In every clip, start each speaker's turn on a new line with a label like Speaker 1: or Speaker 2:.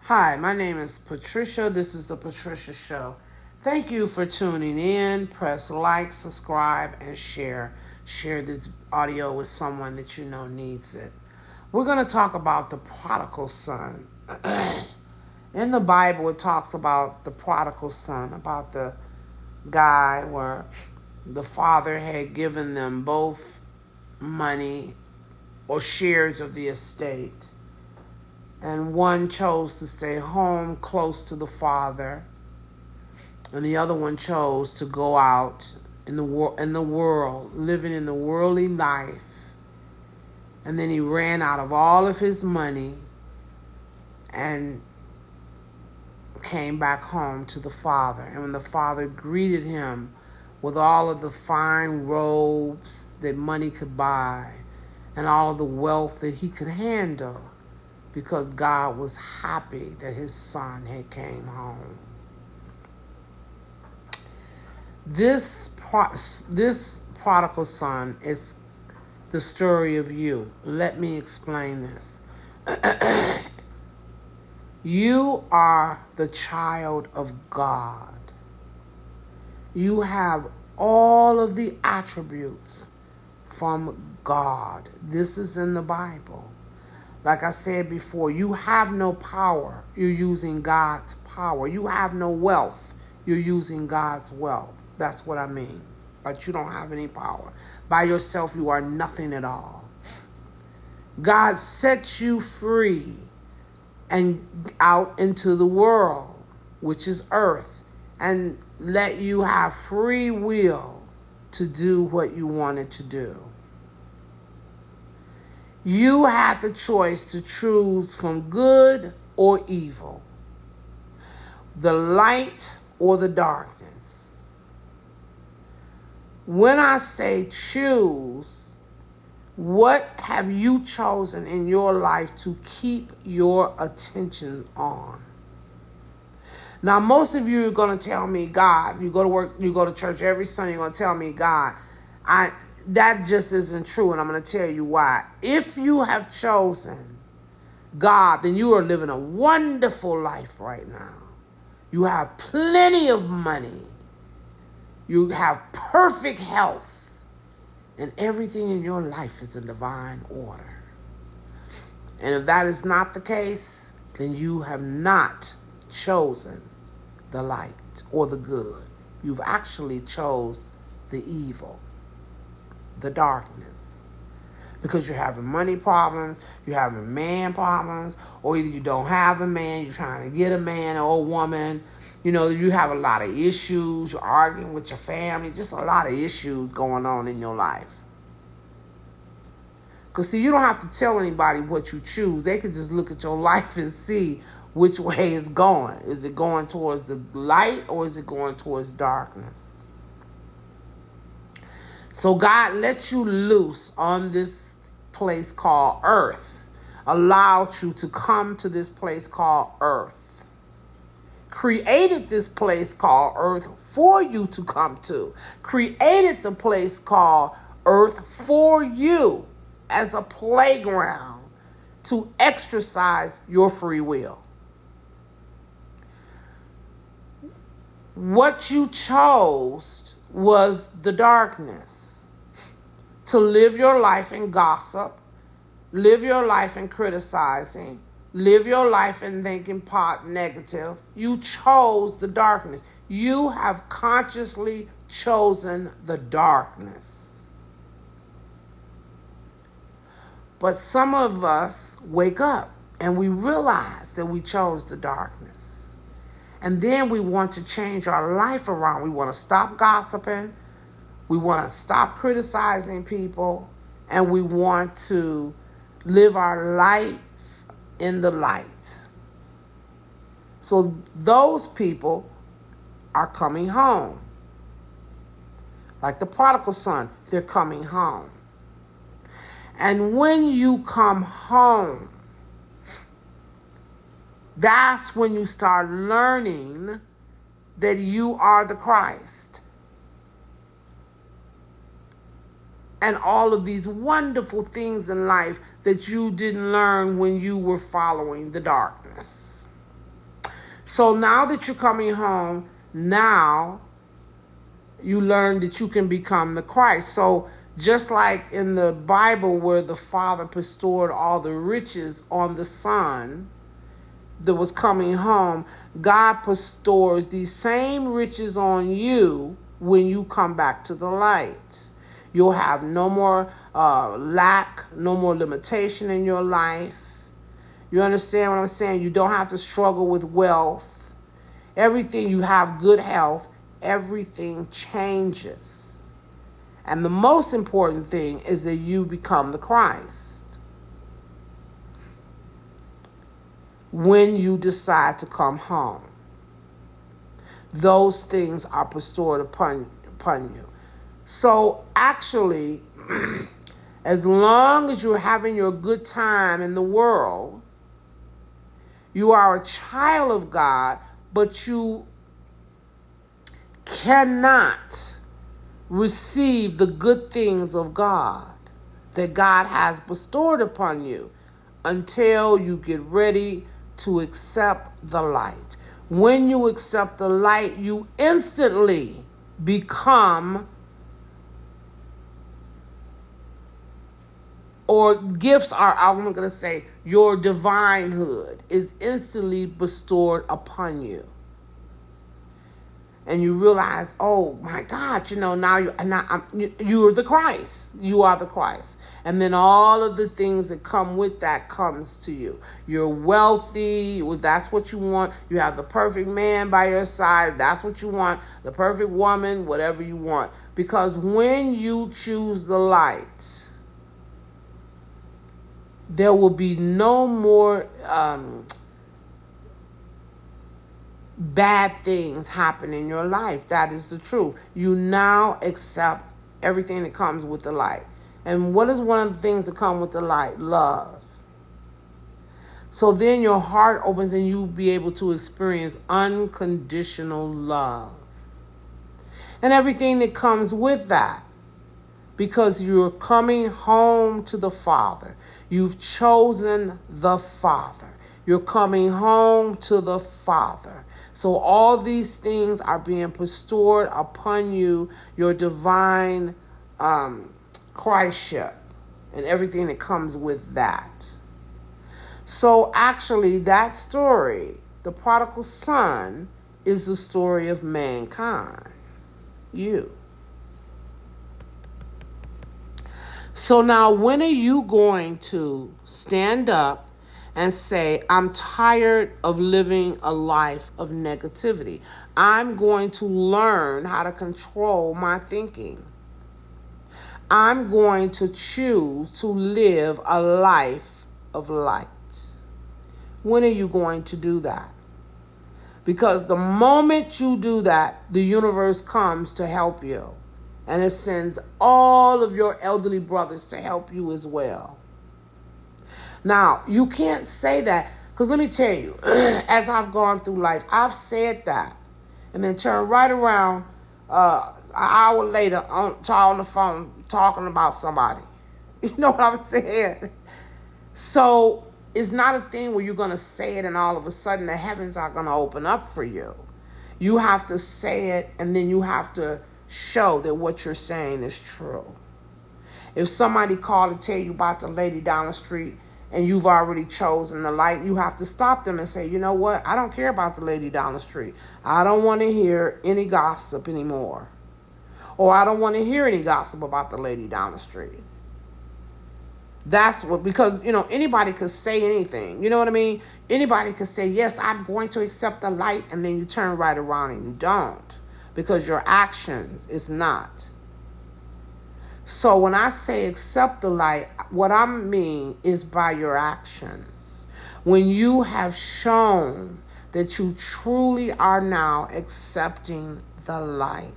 Speaker 1: Hi, my name is Patricia. This is the Patricia Show. Thank you for tuning in. Press like, subscribe, and share. Share this audio with someone that you know needs it. We're going to talk about the prodigal son. In the Bible, it talks about the prodigal son, about the guy where the father had given them both money or shares of the estate, and one chose to stay home close to the father, and the other one chose to go out in the world, living in the worldly life. And then he ran out of all of his money and came back home to the father. And when the father greeted him with all of the fine robes that money could buy and all of the wealth that he could handle, because God was happy that his son had came home. This prodigal son is the story of you. Let me explain this. You are the child of God. You have all of the attributes from God. This is in the Bible. Like I said before, you have no power. You're using God's power. You have no wealth. You're using God's wealth. That's what I mean. But you don't have any power. By yourself, you are nothing at all. God sets you free and out into the world, which is earth, and let you have free will to do what you wanted to do. You had the choice to choose from good or evil, the light or the darkness. When I say choose, what have you chosen in your life to keep your attention on? Now, most of you are going to tell me, God. You go to work, you go to church every Sunday, you're going to tell me, God. That just isn't true, and I'm going to tell you why. If you have chosen God, then you are living a wonderful life right now. You have plenty of money. You have perfect health. And everything in your life is in divine order. And if that is not the case, then you have not chosen the light or the good. You've actually chose the evil, the darkness. Because you're having money problems, you're having man problems, or either you don't have a man, you're trying to get a man or a woman. You know, you have a lot of issues, you're arguing with your family, just a lot of issues going on in your life. Because, see, you don't have to tell anybody what you choose. They can just look at your life and see which way it's going. Is it going towards the light or is it going towards darkness? So God let you loose on this place called earth, allowed you to come to this place called earth, created this place called earth for you to come to, created the place called earth for you as a playground to exercise your free will. What you chose was the darkness. To live your life in gossip, live your life in criticizing, live your life in thinking negative. You chose the darkness. You have consciously chosen the darkness. But some of us wake up and we realize that we chose the darkness. And then we want to change our life around. We want to stop gossiping. We want to stop criticizing people. And we want to live our life in the light. So those people are coming home. Like the prodigal son, they're coming home. And when you come home, that's when you start learning that you are the Christ. And all of these wonderful things in life that you didn't learn when you were following the darkness. So now that you're coming home, now you learn that you can become the Christ. So just like in the Bible where the Father bestowed all the riches on the Son that was coming home, God bestows these same riches on you when you come back to the light. You'll have no more lack, no more limitation in your life. You understand what I'm saying? You don't have to struggle with wealth. Everything, you have good health. Everything changes. And the most important thing is that you become the Christ when you decide to come home. Those things are bestowed upon you. So actually, as long as you're having your good time in the world, you are a child of God, but you cannot receive the good things of God that God has bestowed upon you until you get ready to accept the light. When you accept the light, you instantly become, or gifts are, I'm going to say, your divinehood is instantly bestowed upon you. And you realize, oh my God, now you're the Christ. You are the Christ. And then all of the things that come with that comes to you. You're wealthy. That's what you want. You have the perfect man by your side. That's what you want. The perfect woman, whatever you want. Because when you choose the light, there will be no more bad things happen in your life. That is the truth. You now accept everything that comes with the light. And what is one of the things that come with the light? Love. So then your heart opens and you'll be able to experience unconditional love. And everything that comes with that. Because you're coming home to the Father. You've chosen the Father. You're coming home to the Father. So all these things are being bestowed upon you, your divine Christship, and everything that comes with that. So actually, that story, the prodigal son, is the story of mankind. You. So now, when are you going to stand up and say, I'm tired of living a life of negativity? I'm going to learn how to control my thinking. I'm going to choose to live a life of light. When are you going to do that? Because the moment you do that, the universe comes to help you. And it sends all of your elderly brothers to help you as well. Now, you can't say that, because let me tell you, as I've gone through life, I've said that and then turned right around an hour later on the phone talking about somebody. You know what I'm saying? So it's not a thing where you're going to say it and all of a sudden the heavens are going to open up for you. You have to say it, and then you have to show that what you're saying is true. If somebody called to tell you about the lady down the street and you've already chosen the light, you have to stop them and say, you know what? I don't care about the lady down the street. I don't want to hear any gossip anymore. Or I don't want to hear any gossip about the lady down the street. That's what, because, anybody could say anything. You know what I mean? Anybody could say, yes, I'm going to accept the light, and then you turn right around and you don't. Because your actions is not. So when I say accept the light, what I mean is by your actions. When you have shown that you truly are now accepting the light,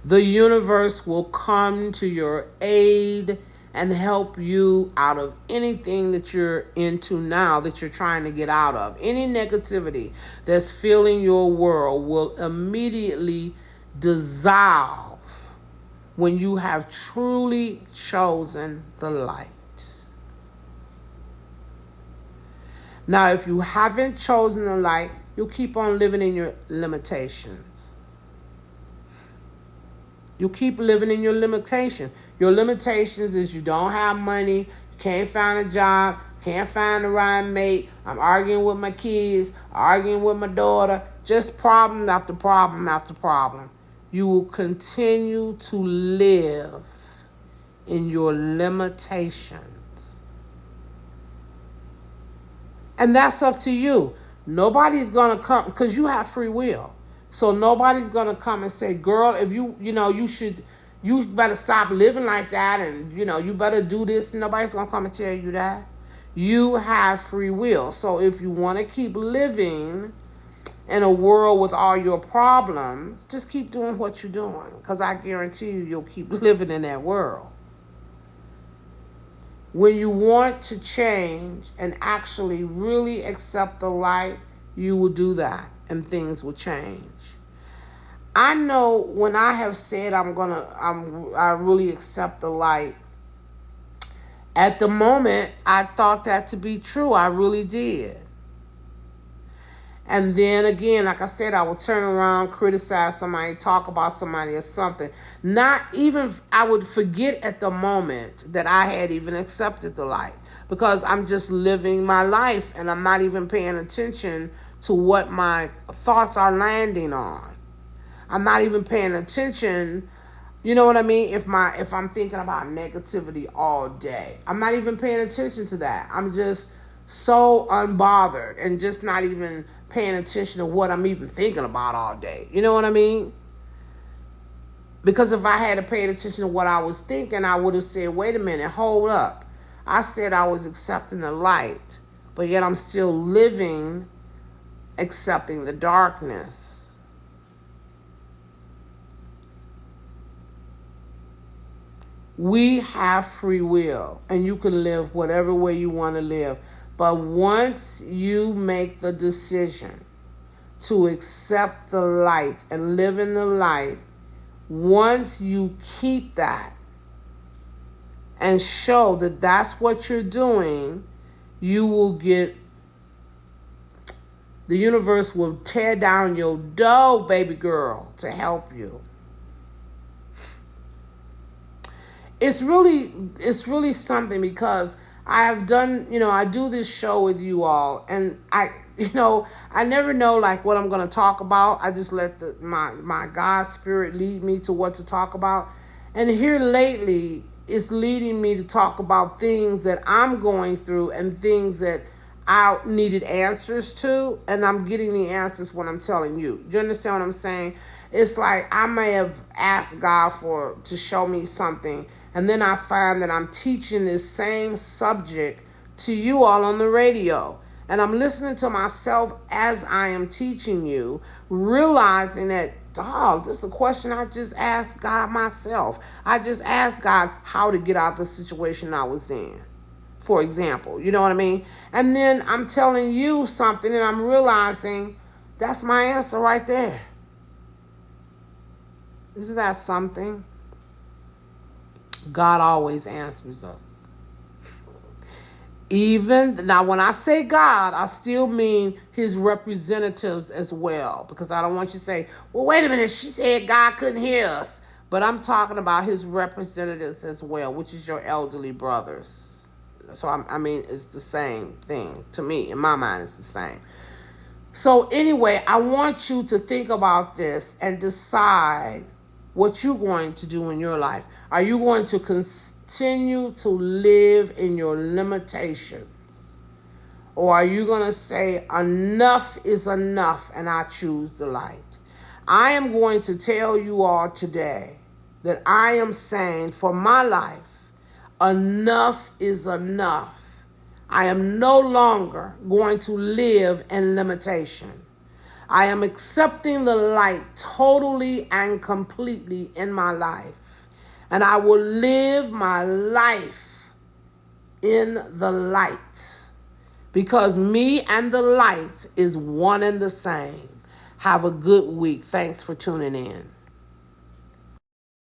Speaker 1: the universe will come to your aid and help you out of anything that you're into now, that you're trying to get out of. Any negativity that's filling your world will immediately dissolve when you have truly chosen the light. Now, if you haven't chosen the light, you'll keep on living in your limitations. You keep living in your limitations. Your limitations is you don't have money, you can't find a job, can't find the right mate. I'm arguing with my kids, arguing with my daughter. Just problem after problem after problem. You will continue to live in your limitations. And that's up to you. Nobody's going to come, because you have free will. So nobody's going to come and say, girl, if you better stop living like that, and, you better do this. Nobody's going to come and tell you that. You have free will. So if you want to keep living in a world with all your problems, just keep doing what you're doing, because I guarantee you'll keep living in that world. When you want to change and actually really accept the light, you will do that and things will change. I know when I have said I really accept the light, at the moment I thought that to be true. I really did. And then again, like I said, I would turn around, criticize somebody, talk about somebody or something. Not even, I would forget at the moment that I had even accepted the light, because I'm just living my life and I'm not even paying attention to what my thoughts are landing on. I'm not even paying attention. You know what I mean? If I'm thinking about negativity all day, I'm not even paying attention to that. I'm just so unbothered and just not even paying attention to what I'm even thinking about all day. You know what I mean? Because if I had to pay attention to what I was thinking, I would have said, wait a minute, hold up. I said I was accepting the light, but yet I'm still living accepting the darkness. We have free will, and you can live whatever way you want to live. But once you make the decision to accept the light and live in the light, once you keep that and show that that's what you're doing, you will get, the universe will tear down your door, baby girl, to help you. It's really something, because I have done, I do this show with you all, and I never know like what I'm going to talk about. I just let my God spirit lead me to what to talk about. And here lately, it's leading me to talk about things that I'm going through and things that I needed answers to, and I'm getting the answers when I'm telling you. Do you understand what I'm saying? It's like I may have asked God to show me something, and then I find that I'm teaching this same subject to you all on the radio. And I'm listening to myself as I am teaching you, realizing that, dog, this is a question I just asked God myself. I just asked God how to get out of the situation I was in, for example. You know what I mean? And then I'm telling you something, and I'm realizing that's my answer right there. Isn't that something? God always answers us. Even now, when I say God, I still mean his representatives as well, because I don't want you to say, well, wait a minute, she said God couldn't hear us. But I'm talking about his representatives as well, which is your elderly brothers. So, I mean, it's the same thing. To me, in my mind, it's the same. So anyway, I want you to think about this and decide what you're going to do in your life. Are you going to continue to live in your limitations? Or are you going to say, enough is enough, and I choose the light? I am going to tell you all today that I am saying for my life, enough is enough. I am no longer going to live in limitation. I am accepting the light totally and completely in my life. And I will live my life in the light, because me and the light is one and the same. Have a good week. Thanks for tuning in.